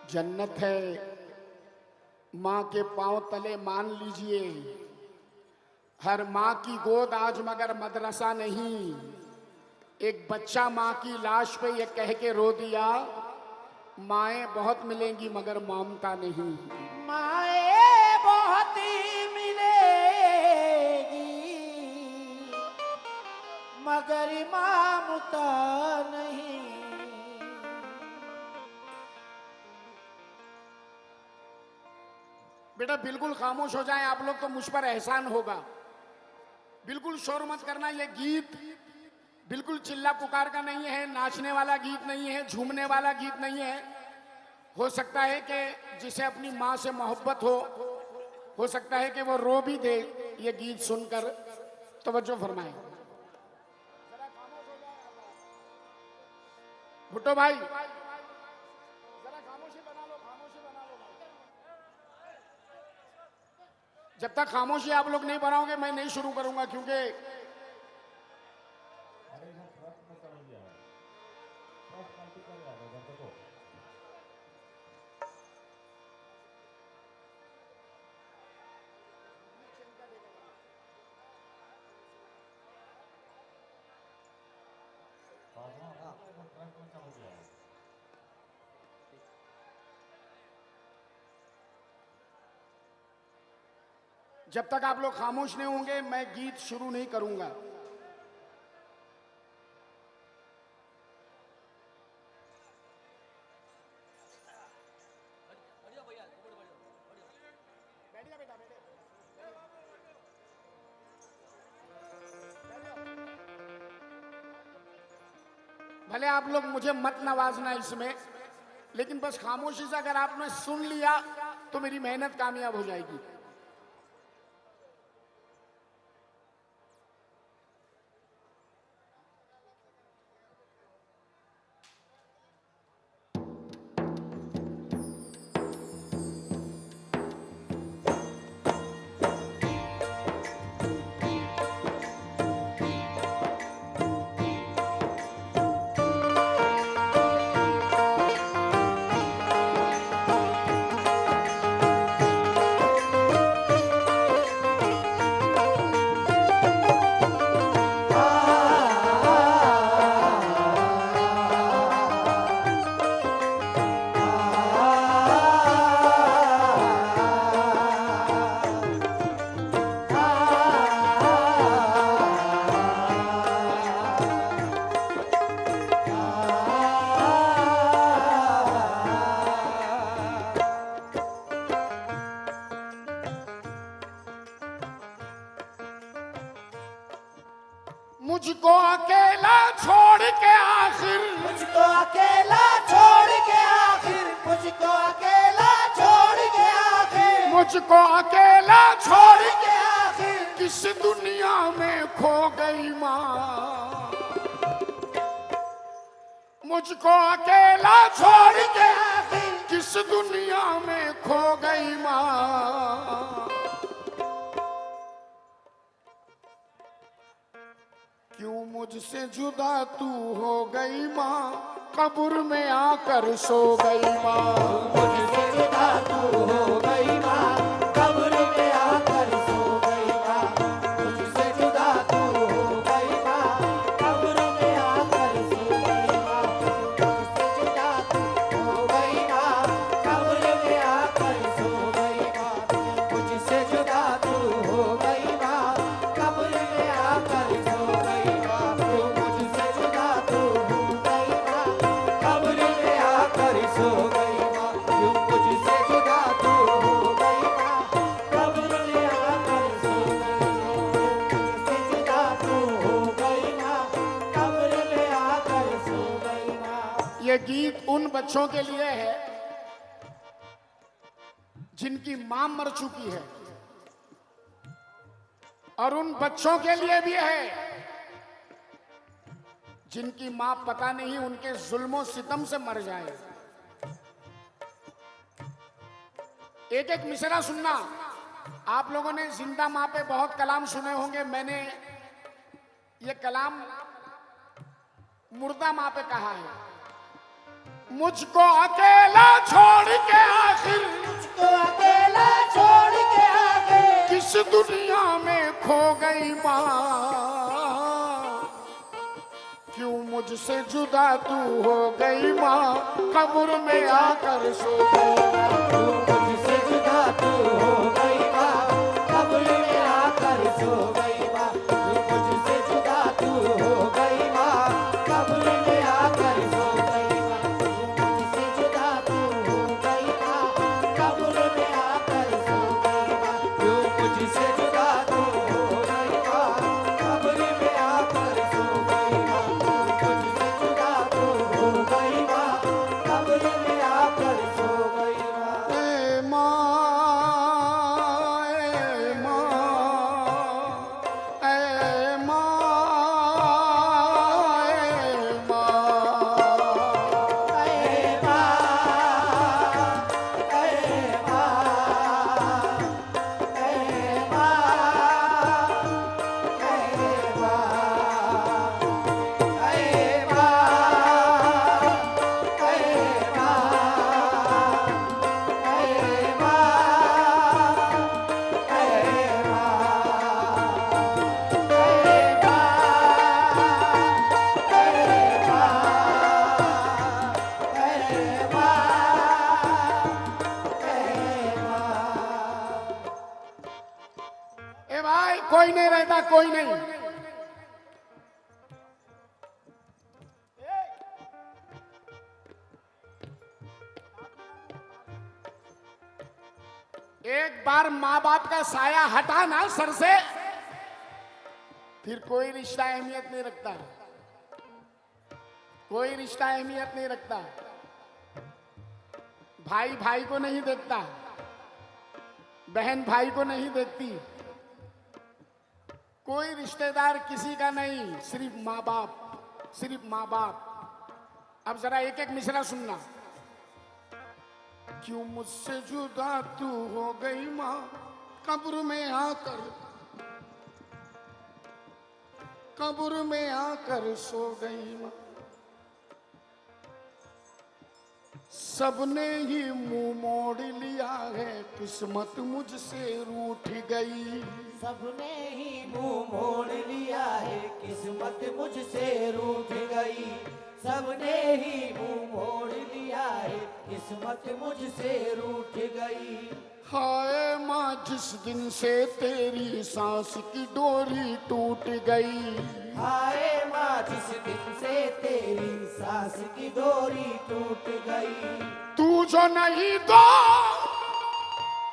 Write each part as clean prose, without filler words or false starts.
जन्नत है माँ के पांव तले, मान लीजिए। हर माँ की गोद आज मगर मदरसा नहीं। एक बच्चा माँ की लाश पे ये कह के रो दिया, माएँ बहुत मिलेंगी मगर ममता नहीं। माए बहुत मिलेगी मगर ममता नहीं। बेटा बिल्कुल खामोश हो जाएं आप लोग, तो मुझ पर एहसान होगा। बिल्कुल शोर मत करना। ये गीत बिल्कुल चिल्ला पुकार का नहीं है, नाचने वाला गीत नहीं है, झूमने वाला गीत नहीं है। हो सकता है कि जिसे अपनी माँ से मोहब्बत हो सकता है कि वो रो भी दे ये गीत सुनकर। तवज्जो फरमाएं। भुट्टो भाई जरा खामोशी बना लो, खामोशी बना लो भाई। जब तक खामोशी आप लोग नहीं बनाओगे मैं नहीं शुरू करूंगा, क्योंकि जब तक आप लोग खामोश नहीं होंगे मैं गीत शुरू नहीं करूंगा। भले आप लोग मुझे मत नवाजना इसमें, लेकिन बस खामोशी से अगर आपने सुन लिया तो मेरी मेहनत कामयाब हो जाएगी। मुझको अकेला छोड़ के आखिर, मुझको अकेला छोड़ के आखिर, मुझको अकेला छोड़ के आखिर, मुझको अकेला छोड़ के आखिर किस दुनिया में खो गई माँ। मुझको अकेला छोड़ के आखिर किस दुनिया में खो गई माँ। क्यों मुझसे जुदा तू हो गई माँ, कब्र में आकर सो गई माँ। मुझसे जुदा तू हो गई माँ, कब्र में आकर सो गई माँ। मुझसे जुदा तू हो गई माँ, कब्र में आकर सो गई माँ। मुझसे जुदा तू हो गई माँ, कब्र में आकर सो गई माँ। मुझसे जुदा तू हो गई माँ, कब्र में आकर सो गई माँ। मुझसे जुदा तू हो गई माँ, कब्र में आकर सो गई माँ। मुझसे जुदा तू हो गई माँ, कब्र में आकर सो गई माँ। मुझसे जुदा तू हो गई माँ, कब्र में आकर सो गई माँ। ये गीत उन बच्चों के लिए है जिनकी मां मर चुकी है, और उन बच्चों के लिए भी है जिनकी मां पता नहीं उनके जुल्मों सितम से मर जाए। एक एक मिसरा सुनना। आप लोगों ने जिंदा मां पे बहुत कलाम सुने होंगे, मैंने ये कलाम मुर्दा मां पे कहा है। मुझको अकेला छोड़ के आखिर मुझको अकेला छोड़ के आगे किस दुनिया में खो गई माँ, क्यों मुझसे जुदा तू हो गई माँ, कब्र में आकर सो गई। मुझसे जुदा तू हो गई माँ, कब्र में आकर सो गई माँ। मुझसे जुदा तू हो गई माँ, कब्र में आकर सो गई माँ। मुझसे जुदा तू हो गई माँ, कब्र में आकर सो गई माँ। क्यों मुझसे जुदा तू हो गई माँ, कब्र में आकर सो गई माँ। मुझसे जुदा तू हो गई माँ, कब्र में आकर सो गई माँ। ए माँ, ए माँ, ए माँ, ए माँ। ए भाई, कोई नहीं रहता, कोई नहीं। एक बार माँ बाप का साया हटा ना सर से, फिर कोई रिश्ता अहमियत नहीं रखता, कोई रिश्ता अहमियत नहीं रखता। भाई भाई को नहीं देखता, बहन भाई को नहीं देखती, कोई रिश्तेदार किसी का नहीं, सिर्फ माँ बाप, सिर्फ माँ बाप। अब जरा एक एक मिसरा सुनना। क्यों मुझसे जुदा तू हो गई माँ, कब्र में आकर, कब्र में आकर सो गई माँ। सबने ही मुंह मोड़ लिया है, किस्मत मुझसे रूठ गई। सबने ही मुंह मोड़ लिया है, किस्मत मुझसे रूठ गई। सबने ही मुंह मोड़ लिया है, किस्मत मुझसे रूठ गई। हाय माँ, जिस दिन से तेरी सांस की डोरी टूट गई। हाय माँ, जिस दिन से तेरी सांस की डोरी टूट गई। तू जो नहीं तो,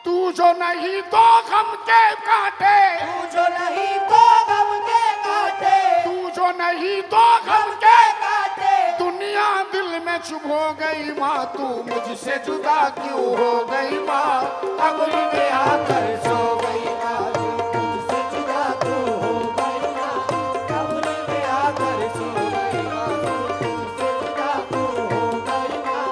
तू जो नहीं तो गम के काटे, तू जो नहीं तो गम के काटे, तू जो नहीं तो गम के काटे। दुनिया दिल में चुभ हो गई माँ, तू मुझसे जुदा क्यों हो गई माँ, कब्र में आकर सो गई माँ। मुझसे जुदा तू हो गई माँ, कब्र में आकर सो गई माँ। मुझसे जुदा तू हो गई माँ,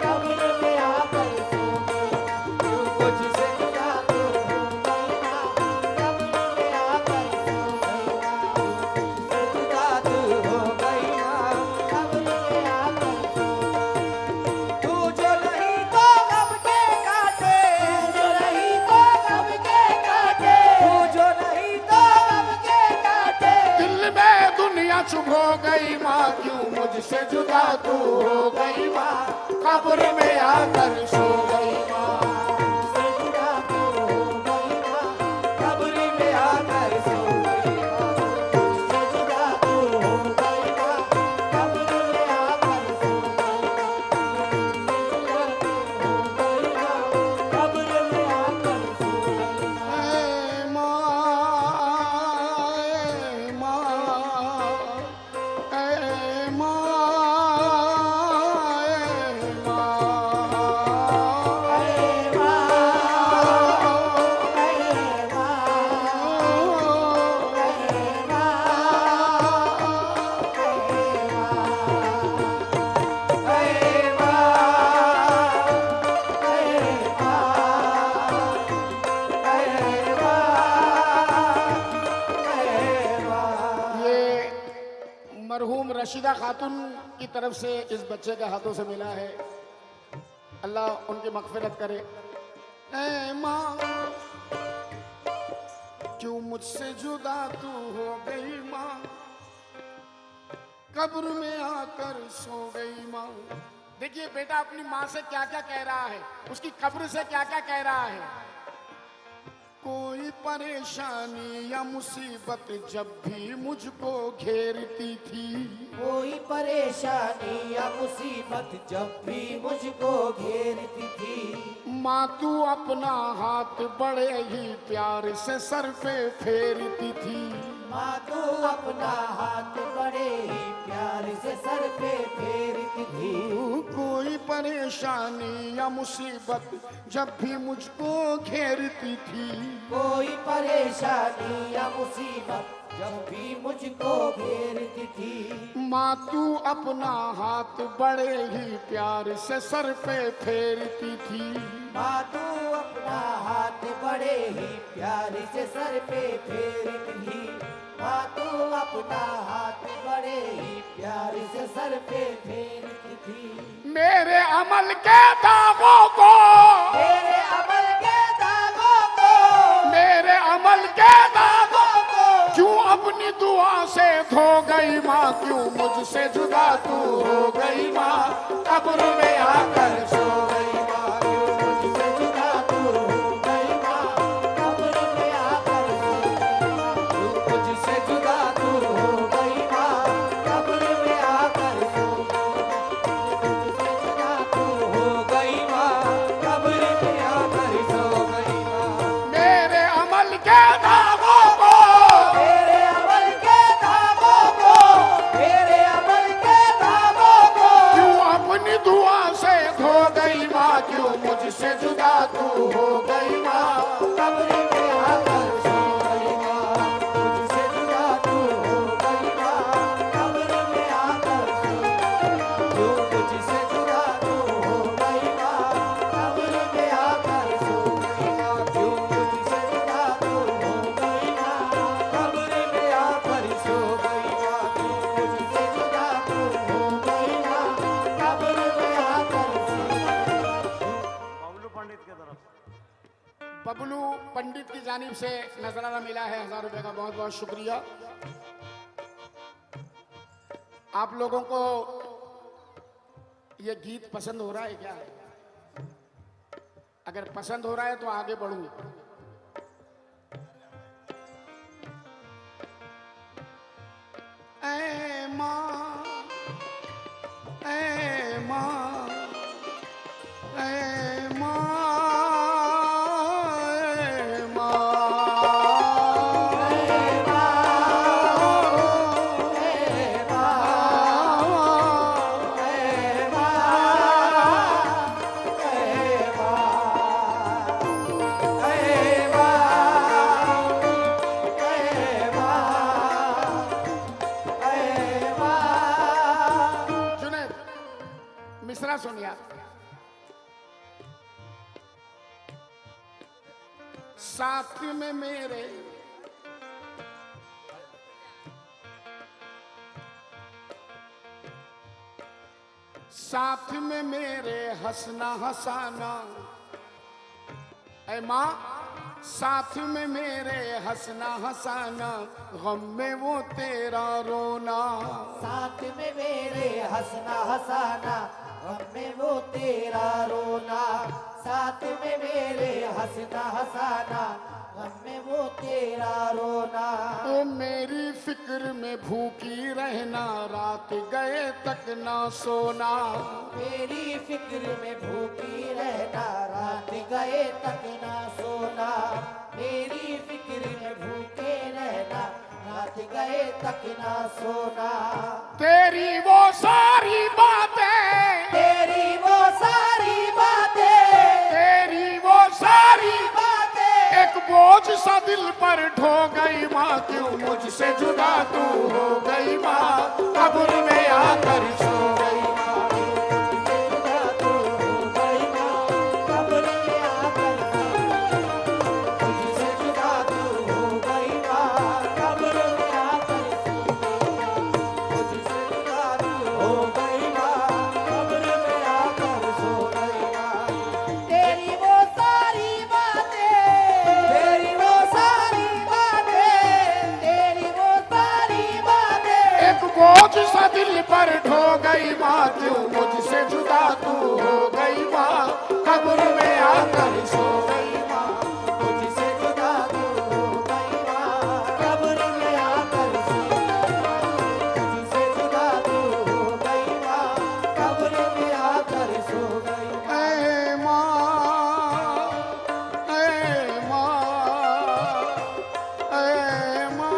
कब्र में आकर सो गई माँ। मुझसे जुदा तू हो गई माँ, कब्र में आकर सो गई माँ। मुझसे जुदा तू हो गई माँ, कब्र में आकर सो गई। तू जो नहीं तो गम के काटे, तू जो नहीं तो गम के काटे, तू जो नहीं तो गम के काटे। दिल में दुनिया चुभ हो गई माँ, क्यों मुझसे जुदा तू हो गई माँ, कब्र में आकर सो गई माँ। मुझसे जुदा तू हो गई माँ, कब्र में आकर सो गई माँ। मुझसे जुदा तू हो गई माँ, कब्र में आकर सो गई माँ। मुझसे जुदा तू हो गई माँ, कब्र में आकर सो गई माँ। ए माँ, ए माँ, ए माँ, ए माँ। मरहूम रशीदा खातून की तरफ से इस बच्चे के हाथों से मिला है। अल्लाह उनकी मगफिरत करे। ऐ माँ क्यों मुझसे जुदा तू हो गई माँ, कब्र में आकर सो गई माँ। देखिए बेटा अपनी माँ से क्या क्या कह रहा है, उसकी कब्र से क्या क्या कह रहा है। कोई परेशानी या मुसीबत जब भी मुझको घेरती थी, कोई परेशानी या मुसीबत जब भी मुझको घेरती थी, माँ तू अपना हाथ बड़े ही प्यार से सर पे फेरती थी। माँ तू अपना हाथ बड़े ही प्यार से सर पे फेरती थी। कोई परेशानी या मुसीबत जब भी मुझको घेरती थी, कोई परेशानी या मुसीबत जब भी मुझको घेरती थी, माँ तू अपना हाथ बड़े ही प्यार से सर पे फेरती थी। माँ तू अपना हाथ बड़े ही प्यार से सर पे फेरती थी। माँ तू अपना हाथ बड़े ही प्यार से सर पे फेरती थी। मेरे अमल के दागों को, मेरे अमल के दागों को, मेरे अमल के दागों को क्यों अपनी दुआ से धो गई माँ, क्यों मुझसे जुदा तू हो गई माँ, कब्र में आकर सो गई माँ। मुझसे जुदा तू हो गई माँ, कब्र में आकर सो गई माँ। मुझसे जुदा तू हो गई माँ, कब्र में आकर सो गई माँ। कब्र में आकर सो गई माँ। मेरे अमल के दागों को, मेरे अमल के दागों को, मेरे अमल के दागों को क्यों अपनी दुआ से धो गई माँ, क्यों मुझसे जुदा तू हो गई माँ, कब्र में आकर सो गई माँ। मुझसे जुदा तू हो गई माँ, कब्र में आकर सो गई। मुझसे जुदा तू हो गई माँ, कब्र में आकर सो गई माँ। मुझसे जुदा तू हो गई माँ, कब्र में आकर सो गई माँ। मुझसे जुदा तू हो गई माँ, कब्र में आकर सो बबलू पंडित की तरफ बबलू पंडित की जानिब से नजराना मिला है 1000 रुपए का, बहुत बहुत शुक्रिया। आप लोगों को ये गीत पसंद हो रहा है क्या? अगर पसंद हो रहा है तो आगे बढ़ूं। ऐ माँ, ऐ माँ, ऐ माँ, ऐ माँ, जुनैद मिश्रा सुनिया। साथ में मेरे साथ में मेरे हंसना हंसाना, ऐ माँ साथ में मेरे हंसना हंसाना, गम में वो तेरा रोना। साथ में मेरे हंसना हंसाना, गम में वो तेरा रोना। साथ में मेरे हंसना हंसाना, गम में वो तेरा रोना। ओ मेरी फिक्र में भूखी रहना, रात गए तक ना सोना। मेरी फिक्र में भूखी रहना, रात गए तक ना सोना। मेरी फिक्र में भूखे रहना, रात गए तक ना सोना। तेरी वो सारी बातें, तेरी वो सारी बातें, तेरी वो सारी बातें एक बोझ सा दिल पर ढो गई माँ, क्यों मुझसे जुदा तू हो गई माँ, कब्र में आकर सो गई माँ। मुझसे जुदा तू हो गई माँ, कब्र में आकर मुझसे जुदा तू हो गई माँ, कब्र में आकर मुझसे बोझ सा दिल पर ढो गई माँ, क्यों मुझसे जुदा तू हो गई माँ, कब्र में आकर सो गई माँ। मुझसे जुदा तू हो गई माँ, कब्र में आकर सो गई माँ। मुझसे जुदा तू हो गई माँ, कब्र में आकर सो गई माँ। ऐ माँ, ऐ माँ, ऐ माँ,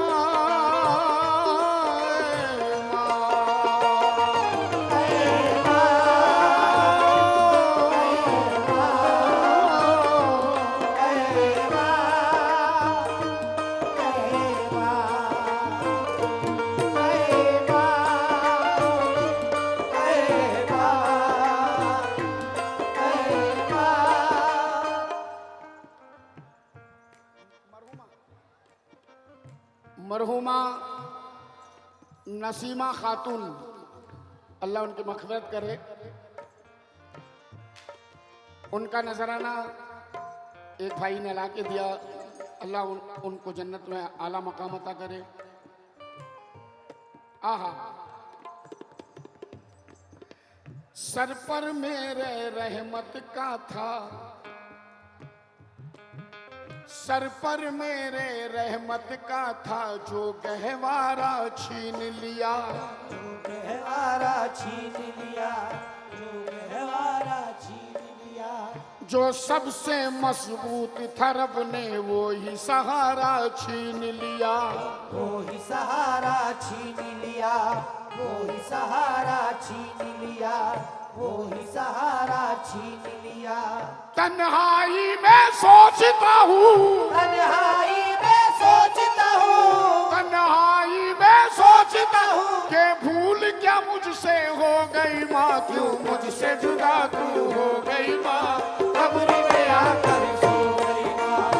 मरहुमा नसीमा खातून, अल्लाह उनकी मग़फ़िरत करे। उनका नजराना एक भाई ने ला के दिया, अल्लाह उनको जन्नत में आला मकाम अता करे। आहा, सर पर मेरे रहमत का था, सर पर मेरे रहमत का था, जो गहवारा छीन लिया। गहवारा छीन लिया, जो गहवारा छीन लिया। जो सबसे मजबूत था रब ने वो ही सहारा छीन लिया। वो ही सहारा छीन लिया, वो ही सहारा छीन लिया, वो ही सहारा छीन लिया। तन्हाई में सोचता हूँ, तन्हाई में सोचता हूँ, तन्हाई में सोचता हूँ कि भूल क्या मुझसे हो गई माँ, क्यों मुझसे जुदा तू हो गई माँ, कब्र में आकर सो गई माँ।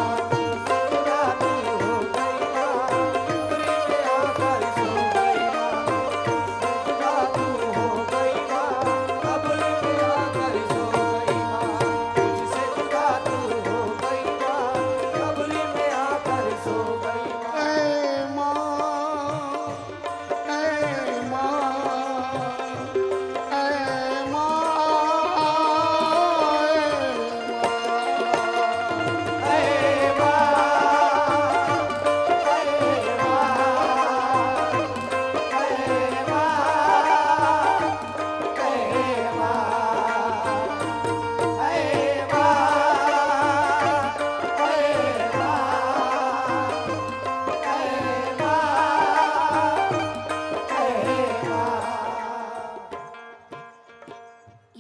जुदा तू हो गई माँ, कब्र में आकर सो गई माँ। जुदा तू हो गई माँ, कब्र में आकर सो गई माँ। मुझसे जुदा तू हो गई माँ, कब्र में आकर सो गई माँ। ऐ माँ, ऐ माँ, ऐ माँ,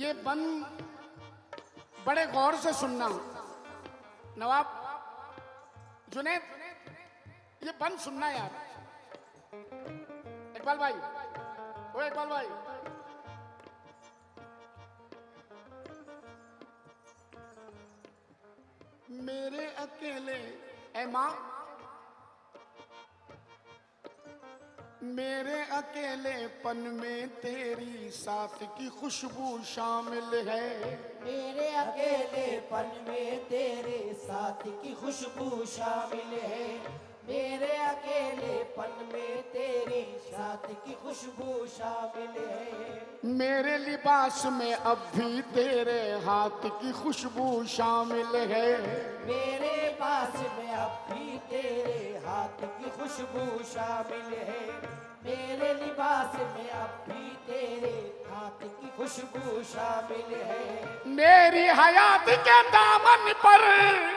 ये बंद बड़े गौर से सुनना। नवाब जुनैद, ये बंद सुनना यार। इकबाल भाई, ओ इकबाल भाई, मेरे अकेले ऐ माँ, मेरे अकेलेपन में तेरी साथ की खुशबू शामिल है। मेरे अकेलेपन में तेरे साथ की खुशबू शामिल है। मेरे अकेलेपन में तेरे साथ की खुशबू शामिल है। मेरे लिबास में अब भी तेरे हाथ की खुशबू शामिल है। मेरे पास में अब भी तेरे हाथ की खुशबू शामिल है। मेरे लिबास में अब भी तेरे हाथ की खुशबू शामिल है। मेरी हयात के दामन पर,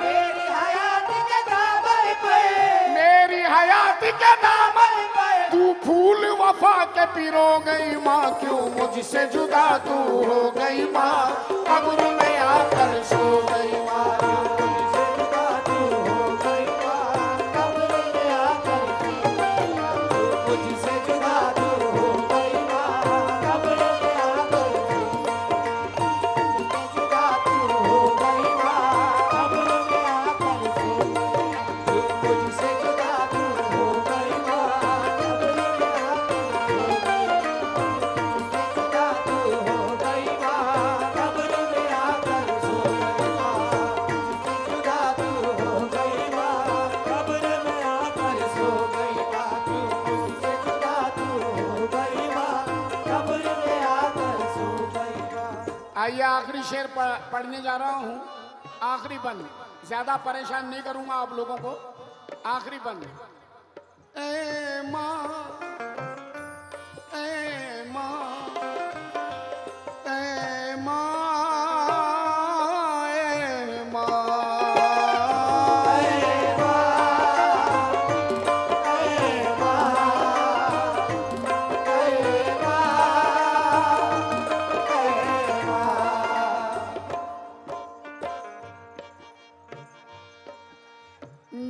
मेरी हयात के दामन पर, मेरी हयात के दामन पर तू फूल वफा के पिरो गई माँ, क्यों मुझसे जुदा तू हो गई माँ, कब्र में आकर सो गई माँ। मुझसे जुदा तू हो गई माँ, कब्र में आकर सो गई माँ। मुझसे जुदा तू हो गई माँ, कब्र में आकर मुझसे जुदा तू हो गई माँ, कब्र में आकर सो गई। मुझसे जुदा तू हो गई माँ, कब्र में आकर सो गई। जुदा तू हो गई माँ, कब्र में आकर सो गई माँ। मुझसे जुदा आइए आखिरी शेर पढ़ने जा रहा हूँ। आखिरी बंद, ज्यादा परेशान नहीं करूंगा आप लोगों को। आखिरी बंद। ए माँ, ए माँ, ए माँ, ए माँ,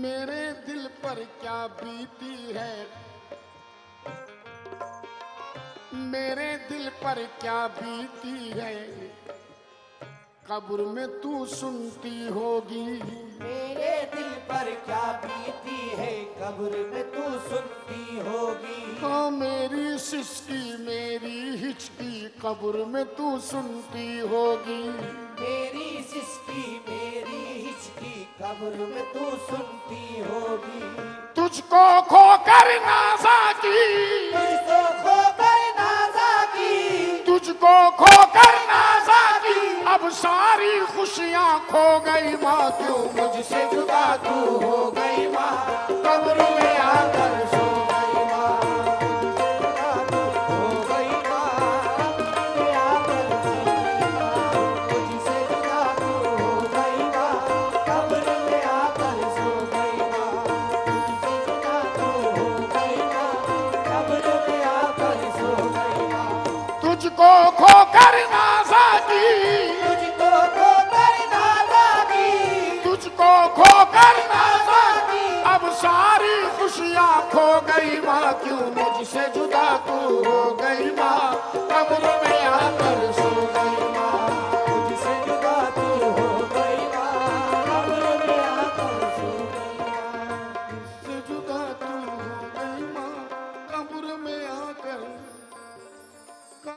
मेरे दिल पर क्या बीती है, मेरे दिल पर क्या बीती है, कब्र में तू सुनती होगी। मेरे दिल पर क्या बीती है, कब्र में तू सुनती होगी। हाँ मेरी सिसकी मेरी हिचकी कब्र में तू सुनती होगी। मेरी सिसकी मेरी हिचकी कब्र में तू सुनती होगी। तुझको खोकर नाज़ा की, तुझको खोकर नाज़ा की, तुझको खोकर नाज़ा की, अब सारी खुशियाँ खो गई माँ, क्यों मुझसे जुदा तू हो गई माँ, कब्र में आकर सो गई माँ, हो गई माँ, में आकर तुझसे जुदा तू हो गई माँ, कब्र में आकर सो गई माँ, तुझसे जुदा तू हो गई माँ, कब्र में आकर सो गई माँ। तुझको खोकर नाज़ा की, तुझको खोकर नाज़ा की, तुझको खोकर नाज़ा की, अब सारी खुशियाँ खो गई माँ, क्यों मुझसे जुदा तू हो